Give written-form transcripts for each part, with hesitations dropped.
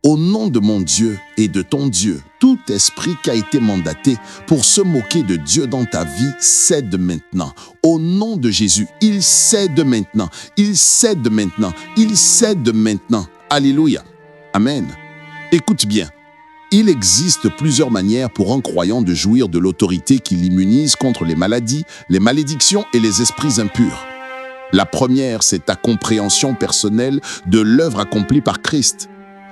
Au nom de mon Dieu et de ton Dieu, tout esprit qui a été mandaté pour se moquer de Dieu dans ta vie cède maintenant. Au nom de Jésus, il cède maintenant, il cède maintenant, il cède maintenant. Alléluia. Amen. Écoute bien. Il existe plusieurs manières pour un croyant de jouir de l'autorité qui l'immunise contre les maladies, les malédictions et les esprits impurs. La première, c'est ta compréhension personnelle de l'œuvre accomplie par Christ.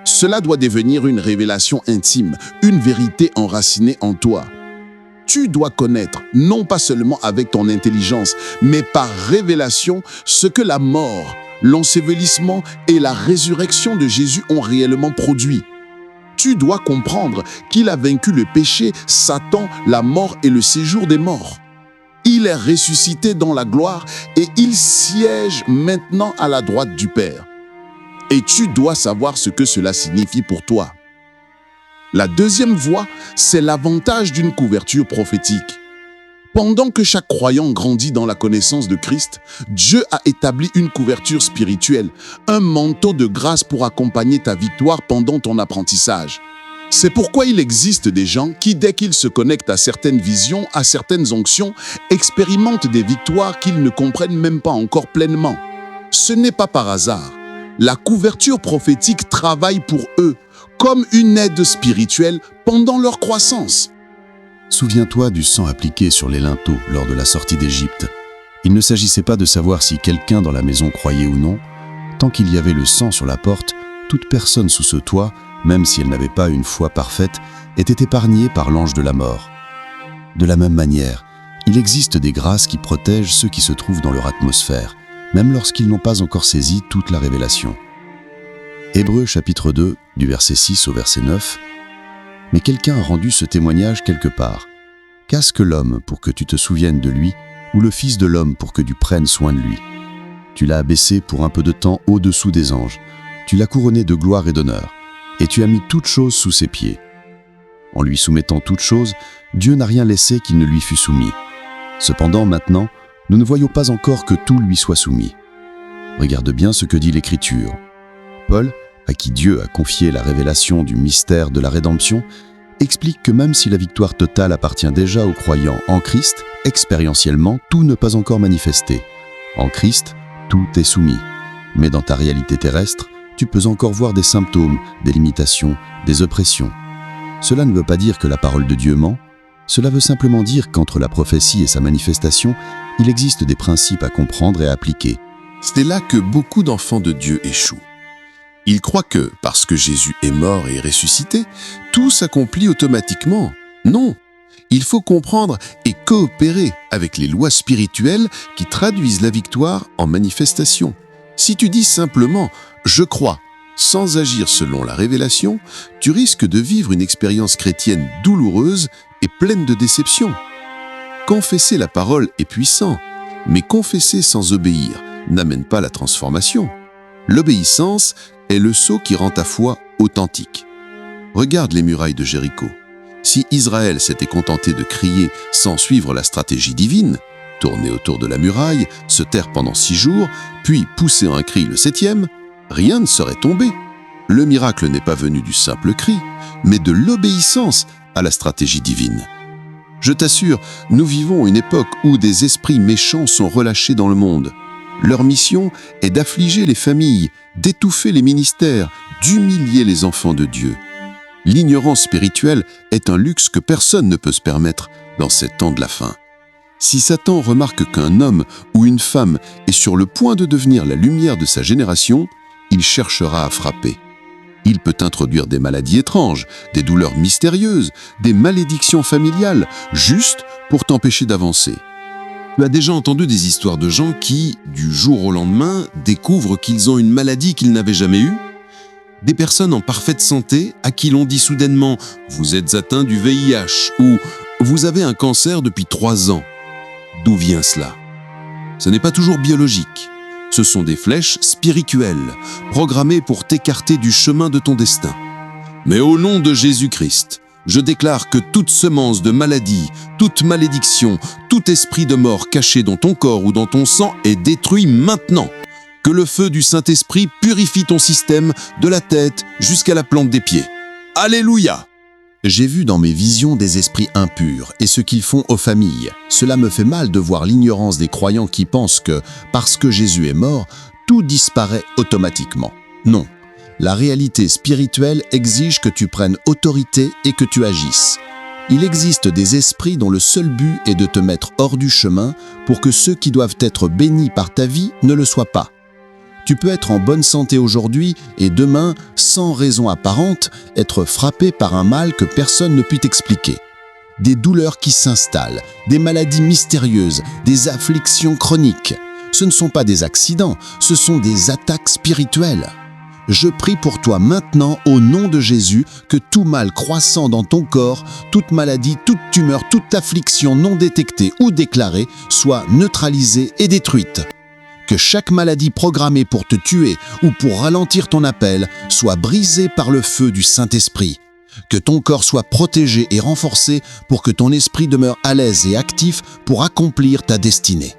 Cela doit devenir une révélation intime, une vérité enracinée en toi. Tu dois connaître, non pas seulement avec ton intelligence, mais par révélation, ce que la mort, l'ensevelissement et la résurrection de Jésus ont réellement produit. Tu dois comprendre qu'il a vaincu le péché, Satan, la mort et le séjour des morts. Il est ressuscité dans la gloire et il siège maintenant à la droite du Père. Et tu dois savoir ce que cela signifie pour toi. La deuxième voie, c'est l'avantage d'une couverture prophétique. Pendant que chaque croyant grandit dans la connaissance de Christ, Dieu a établi une couverture spirituelle, un manteau de grâce pour accompagner ta victoire pendant ton apprentissage. C'est pourquoi il existe des gens qui, dès qu'ils se connectent à certaines visions, à certaines onctions, expérimentent des victoires qu'ils ne comprennent même pas encore pleinement. Ce n'est pas par hasard. La couverture prophétique travaille pour eux comme une aide spirituelle pendant leur croissance. Souviens-toi du sang appliqué sur les linteaux lors de la sortie d'Égypte. Il ne s'agissait pas de savoir si quelqu'un dans la maison croyait ou non. Tant qu'il y avait le sang sur la porte, toute personne sous ce toit, même si elle n'avait pas une foi parfaite, était épargnée par l'ange de la mort. De la même manière, il existe des grâces qui protègent ceux qui se trouvent dans leur atmosphère, même lorsqu'ils n'ont pas encore saisi toute la révélation. Hébreux chapitre 2, du verset 6 au verset 9. Mais quelqu'un a rendu ce témoignage quelque part. Qu'est-ce que l'homme pour que tu te souviennes de lui, ou le Fils de l'homme pour que tu prennes soin de lui? Tu l'as abaissé pour un peu de temps au-dessous des anges. Tu l'as couronné de gloire et d'honneur, et tu as mis toutes choses sous ses pieds. En lui soumettant toutes choses, Dieu n'a rien laissé qui ne lui fût soumis. Cependant, maintenant, nous ne voyons pas encore que tout lui soit soumis. Regarde bien ce que dit l'Écriture. Paul, à qui Dieu a confié la révélation du mystère de la rédemption, explique que même si la victoire totale appartient déjà aux croyants en Christ, expérientiellement, tout n'est pas encore manifesté. En Christ, tout est soumis. Mais dans ta réalité terrestre, tu peux encore voir des symptômes, des limitations, des oppressions. Cela ne veut pas dire que la parole de Dieu ment. Cela veut simplement dire qu'entre la prophétie et sa manifestation, il existe des principes à comprendre et à appliquer. C'est là que beaucoup d'enfants de Dieu échouent. Ils croient que, parce que Jésus est mort et ressuscité, tout s'accomplit automatiquement. Non, il faut comprendre et coopérer avec les lois spirituelles qui traduisent la victoire en manifestation. Si tu dis simplement « je crois » sans agir selon la révélation, tu risques de vivre une expérience chrétienne douloureuse et pleine de déception. Confesser la parole est puissant, mais confesser sans obéir n'amène pas la transformation. L'obéissance est le sceau qui rend ta foi authentique. Regarde les murailles de Jéricho. Si Israël s'était contenté de crier sans suivre la stratégie divine, tourner autour de la muraille, se taire pendant 6 jours, puis pousser un cri le 7e, rien ne serait tombé. Le miracle n'est pas venu du simple cri, mais de l'obéissance à la stratégie divine. Je t'assure, nous vivons une époque où des esprits méchants sont relâchés dans le monde. Leur mission est d'affliger les familles, d'étouffer les ministères, d'humilier les enfants de Dieu. L'ignorance spirituelle est un luxe que personne ne peut se permettre dans ces temps de la fin. Si Satan remarque qu'un homme ou une femme est sur le point de devenir la lumière de sa génération, il cherchera à frapper. Il peut introduire des maladies étranges, des douleurs mystérieuses, des malédictions familiales, juste pour t'empêcher d'avancer. Tu as déjà entendu des histoires de gens qui, du jour au lendemain, découvrent qu'ils ont une maladie qu'ils n'avaient jamais eue? Des personnes en parfaite santé à qui l'on dit soudainement « vous êtes atteint du VIH » ou « vous avez un cancer depuis 3 ans ». D'où vient cela? Ce n'est pas toujours biologique. Ce sont des flèches spirituelles, programmées pour t'écarter du chemin de ton destin. Mais au nom de Jésus-Christ, je déclare que toute semence de maladie, toute malédiction, tout esprit de mort caché dans ton corps ou dans ton sang est détruit maintenant. Que le feu du Saint-Esprit purifie ton système de la tête jusqu'à la plante des pieds. Alléluia! J'ai vu dans mes visions des esprits impurs et ce qu'ils font aux familles. Cela me fait mal de voir l'ignorance des croyants qui pensent que, parce que Jésus est mort, tout disparaît automatiquement. Non, la réalité spirituelle exige que tu prennes autorité et que tu agisses. Il existe des esprits dont le seul but est de te mettre hors du chemin pour que ceux qui doivent être bénis par ta vie ne le soient pas. Tu peux être en bonne santé aujourd'hui et demain, sans raison apparente, être frappé par un mal que personne ne peut expliquer. Des douleurs qui s'installent, des maladies mystérieuses, des afflictions chroniques. Ce ne sont pas des accidents, ce sont des attaques spirituelles. Je prie pour toi maintenant au nom de Jésus que tout mal croissant dans ton corps, toute maladie, toute tumeur, toute affliction non détectée ou déclarée soit neutralisée et détruite. Que chaque maladie programmée pour te tuer ou pour ralentir ton appel soit brisée par le feu du Saint-Esprit. Que ton corps soit protégé et renforcé pour que ton esprit demeure à l'aise et actif pour accomplir ta destinée.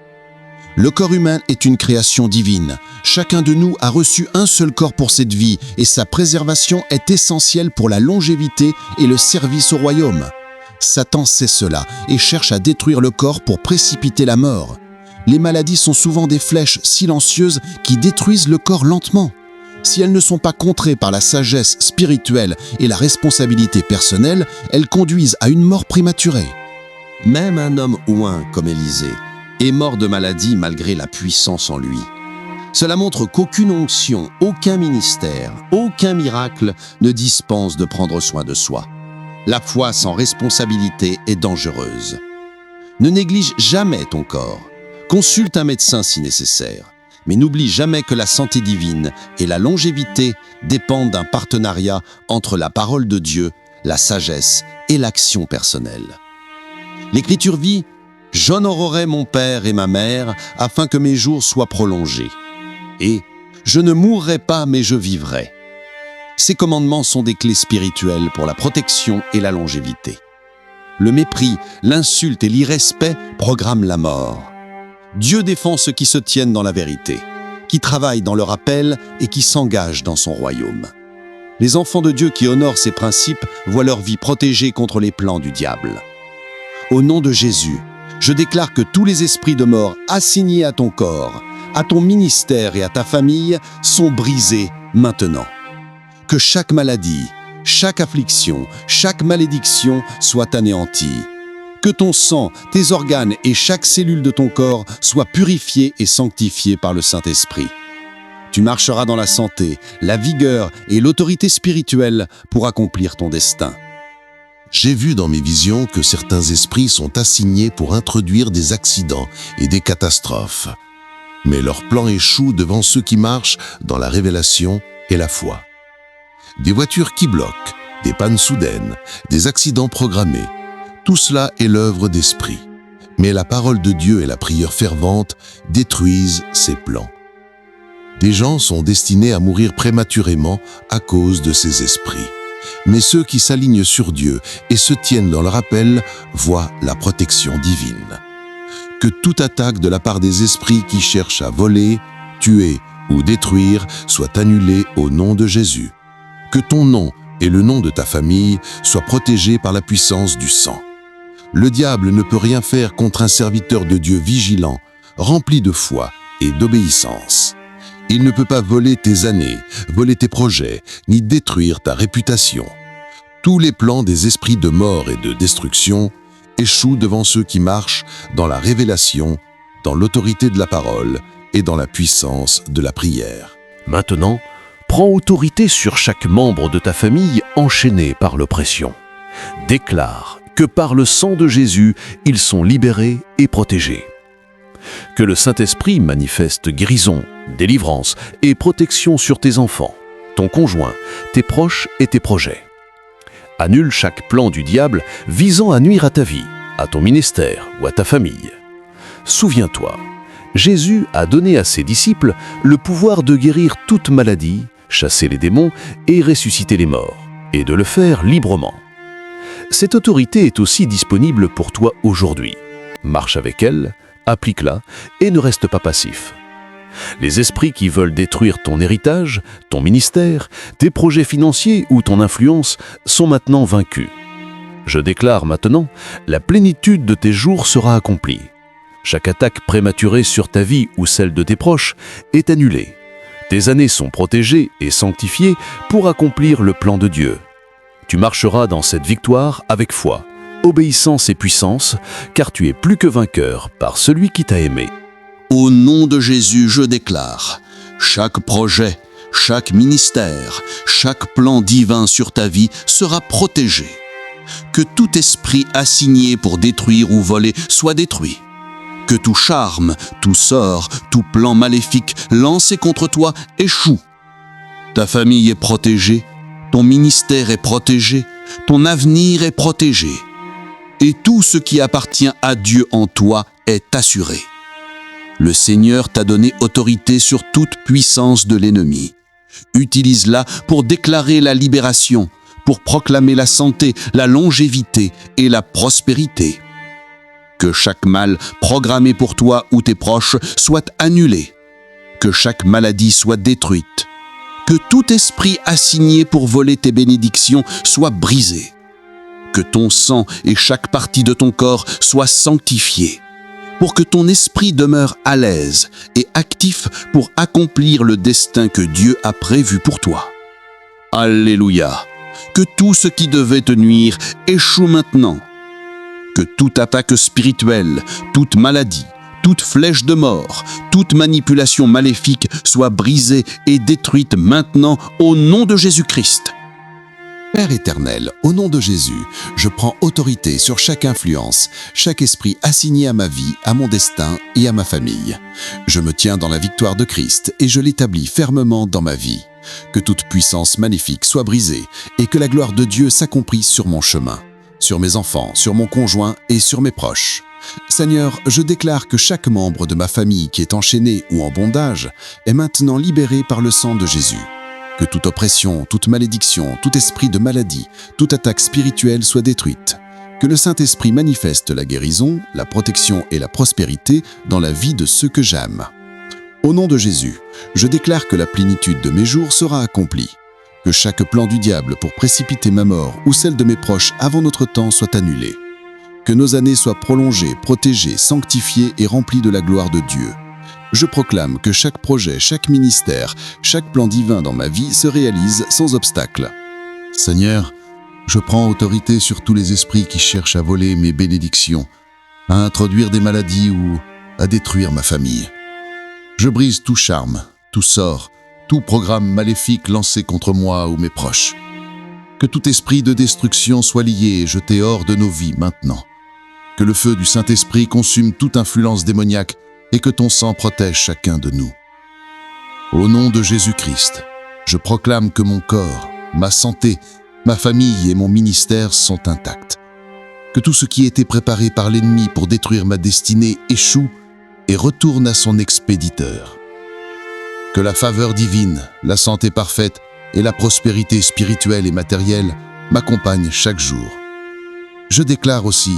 Le corps humain est une création divine. Chacun de nous a reçu un seul corps pour cette vie et sa préservation est essentielle pour la longévité et le service au royaume. Satan sait cela et cherche à détruire le corps pour précipiter la mort. Les maladies sont souvent des flèches silencieuses qui détruisent le corps lentement. Si elles ne sont pas contrées par la sagesse spirituelle et la responsabilité personnelle, elles conduisent à une mort prématurée. Même un homme oint comme Élisée est mort de maladie malgré la puissance en lui. Cela montre qu'aucune onction, aucun ministère, aucun miracle ne dispense de prendre soin de soi. La foi sans responsabilité est dangereuse. Ne néglige jamais ton corps. Consulte un médecin si nécessaire, mais n'oublie jamais que la santé divine et la longévité dépendent d'un partenariat entre la parole de Dieu, la sagesse et l'action personnelle. L'Écriture dit « J'honorerai mon père et ma mère afin que mes jours soient prolongés. Et je ne mourrai pas mais je vivrai. » Ces commandements sont des clés spirituelles pour la protection et la longévité. Le mépris, l'insulte et l'irrespect programment la mort. Dieu défend ceux qui se tiennent dans la vérité, qui travaillent dans le rappel et qui s'engagent dans son royaume. Les enfants de Dieu qui honorent ces principes voient leur vie protégée contre les plans du diable. Au nom de Jésus, je déclare que tous les esprits de mort assignés à ton corps, à ton ministère et à ta famille sont brisés maintenant. Que chaque maladie, chaque affliction, chaque malédiction soit anéantie. Que ton sang, tes organes et chaque cellule de ton corps soient purifiés et sanctifiés par le Saint-Esprit. Tu marcheras dans la santé, la vigueur et l'autorité spirituelle pour accomplir ton destin. J'ai vu dans mes visions que certains esprits sont assignés pour introduire des accidents et des catastrophes. Mais leur plan échoue devant ceux qui marchent dans la révélation et la foi. Des voitures qui bloquent, des pannes soudaines, des accidents programmés. Tout cela est l'œuvre d'esprit. Mais la parole de Dieu et la prière fervente détruisent ces plans. Des gens sont destinés à mourir prématurément à cause de ces esprits. Mais ceux qui s'alignent sur Dieu et se tiennent dans leur appel voient la protection divine. Que toute attaque de la part des esprits qui cherchent à voler, tuer ou détruire soit annulée au nom de Jésus. Que ton nom et le nom de ta famille soient protégés par la puissance du sang. Le diable ne peut rien faire contre un serviteur de Dieu vigilant, rempli de foi et d'obéissance. Il ne peut pas voler tes années, voler tes projets, ni détruire ta réputation. Tous les plans des esprits de mort et de destruction échouent devant ceux qui marchent dans la révélation, dans l'autorité de la parole et dans la puissance de la prière. Maintenant, prends autorité sur chaque membre de ta famille enchaîné par l'oppression. Déclare que par le sang de Jésus, ils sont libérés et protégés. Que le Saint-Esprit manifeste guérison, délivrance et protection sur tes enfants, ton conjoint, tes proches et tes projets. Annule chaque plan du diable visant à nuire à ta vie, à ton ministère ou à ta famille. Souviens-toi, Jésus a donné à ses disciples le pouvoir de guérir toute maladie, chasser les démons et ressusciter les morts, et de le faire librement. Cette autorité est aussi disponible pour toi aujourd'hui. Marche avec elle, applique-la et ne reste pas passif. Les esprits qui veulent détruire ton héritage, ton ministère, tes projets financiers ou ton influence sont maintenant vaincus. Je déclare maintenant, la plénitude de tes jours sera accomplie. Chaque attaque prématurée sur ta vie ou celle de tes proches est annulée. Tes années sont protégées et sanctifiées pour accomplir le plan de Dieu. Tu marcheras dans cette victoire avec foi, obéissance et puissance, car tu es plus que vainqueur par celui qui t'a aimé. Au nom de Jésus, je déclare, chaque projet, chaque ministère, chaque plan divin sur ta vie sera protégé. Que tout esprit assigné pour détruire ou voler soit détruit. Que tout charme, tout sort, tout plan maléfique lancé contre toi échoue. Ta famille est protégée, ton ministère est protégé, ton avenir est protégé. Et tout ce qui appartient à Dieu en toi est assuré. Le Seigneur t'a donné autorité sur toute puissance de l'ennemi. Utilise-la pour déclarer la libération, pour proclamer la santé, la longévité et la prospérité. Que chaque mal programmé pour toi ou tes proches soit annulé. Que chaque maladie soit détruite. Que tout esprit assigné pour voler tes bénédictions soit brisé. Que ton sang et chaque partie de ton corps soient sanctifiés, pour que ton esprit demeure à l'aise et actif pour accomplir le destin que Dieu a prévu pour toi. Alléluia! Que tout ce qui devait te nuire échoue maintenant. Que toute attaque spirituelle, toute maladie, toute flèche de mort, toute manipulation maléfique soit brisée et détruite maintenant au nom de Jésus-Christ. Père éternel, au nom de Jésus, je prends autorité sur chaque influence, chaque esprit assigné à ma vie, à mon destin et à ma famille. Je me tiens dans la victoire de Christ et je l'établis fermement dans ma vie. Que toute puissance maléfique soit brisée et que la gloire de Dieu s'accomplisse sur mon chemin, sur mes enfants, sur mon conjoint et sur mes proches. Seigneur, je déclare que chaque membre de ma famille qui est enchaîné ou en bondage est maintenant libéré par le sang de Jésus. Que toute oppression, toute malédiction, tout esprit de maladie, toute attaque spirituelle soit détruite. Que le Saint-Esprit manifeste la guérison, la protection et la prospérité dans la vie de ceux que j'aime. Au nom de Jésus, je déclare que la plénitude de mes jours sera accomplie. Que chaque plan du diable pour précipiter ma mort ou celle de mes proches avant notre temps soit annulé. Que nos années soient prolongées, protégées, sanctifiées et remplies de la gloire de Dieu. Je proclame que chaque projet, chaque ministère, chaque plan divin dans ma vie se réalise sans obstacle. Seigneur, je prends autorité sur tous les esprits qui cherchent à voler mes bénédictions, à introduire des maladies ou à détruire ma famille. Je brise tout charme, tout sort, tout programme maléfique lancé contre moi ou mes proches. Que tout esprit de destruction soit lié et jeté hors de nos vies maintenant. Que le feu du Saint-Esprit consume toute influence démoniaque et que ton sang protège chacun de nous. Au nom de Jésus-Christ, je proclame que mon corps, ma santé, ma famille et mon ministère sont intacts. Que tout ce qui était préparé par l'ennemi pour détruire ma destinée échoue et retourne à son expéditeur. Que la faveur divine, la santé parfaite et la prospérité spirituelle et matérielle m'accompagnent chaque jour. Je déclare aussi,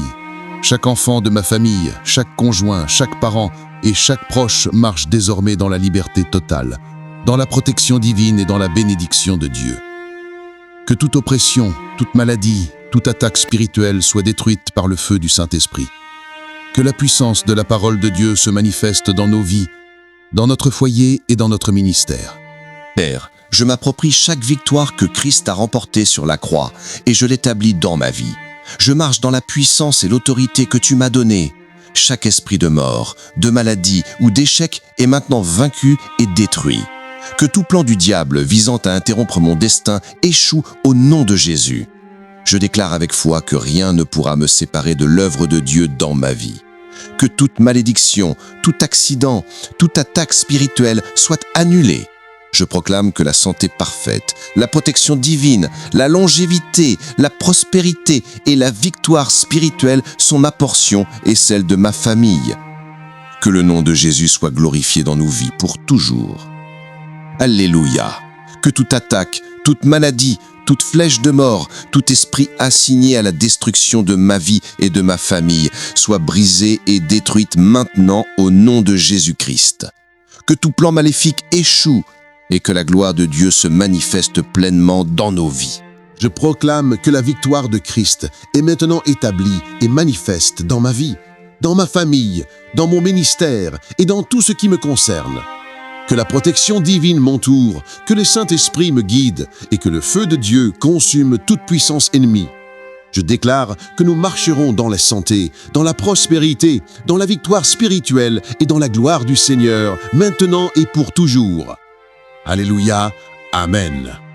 chaque enfant de ma famille, chaque conjoint, chaque parent et chaque proche marche désormais dans la liberté totale, dans la protection divine et dans la bénédiction de Dieu. Que toute oppression, toute maladie, toute attaque spirituelle soit détruite par le feu du Saint-Esprit. Que la puissance de la parole de Dieu se manifeste dans nos vies, dans notre foyer et dans notre ministère. Père, je m'approprie chaque victoire que Christ a remportée sur la croix et je l'établis dans ma vie. Je marche dans la puissance et l'autorité que tu m'as donnée. Chaque esprit de mort, de maladie ou d'échec est maintenant vaincu et détruit. Que tout plan du diable visant à interrompre mon destin échoue au nom de Jésus. Je déclare avec foi que rien ne pourra me séparer de l'œuvre de Dieu dans ma vie. Que toute malédiction, tout accident, toute attaque spirituelle soit annulée. Je proclame que la santé parfaite, la protection divine, la longévité, la prospérité et la victoire spirituelle sont ma portion et celle de ma famille. Que le nom de Jésus soit glorifié dans nos vies pour toujours. Alléluia. Que toute attaque, toute maladie, toute flèche de mort, tout esprit assigné à la destruction de ma vie et de ma famille soit brisé et détruite maintenant au nom de Jésus-Christ. que tout plan maléfique échoue et que la gloire de Dieu se manifeste pleinement dans nos vies. Je proclame que la victoire de Christ est maintenant établie et manifeste dans ma vie, dans ma famille, dans mon ministère et dans tout ce qui me concerne. Que la protection divine m'entoure, que le Saint-Esprit me guide et que le feu de Dieu consume toute puissance ennemie. Je déclare que nous marcherons dans la santé, dans la prospérité, dans la victoire spirituelle et dans la gloire du Seigneur, maintenant et pour toujours. Alléluia. Amen.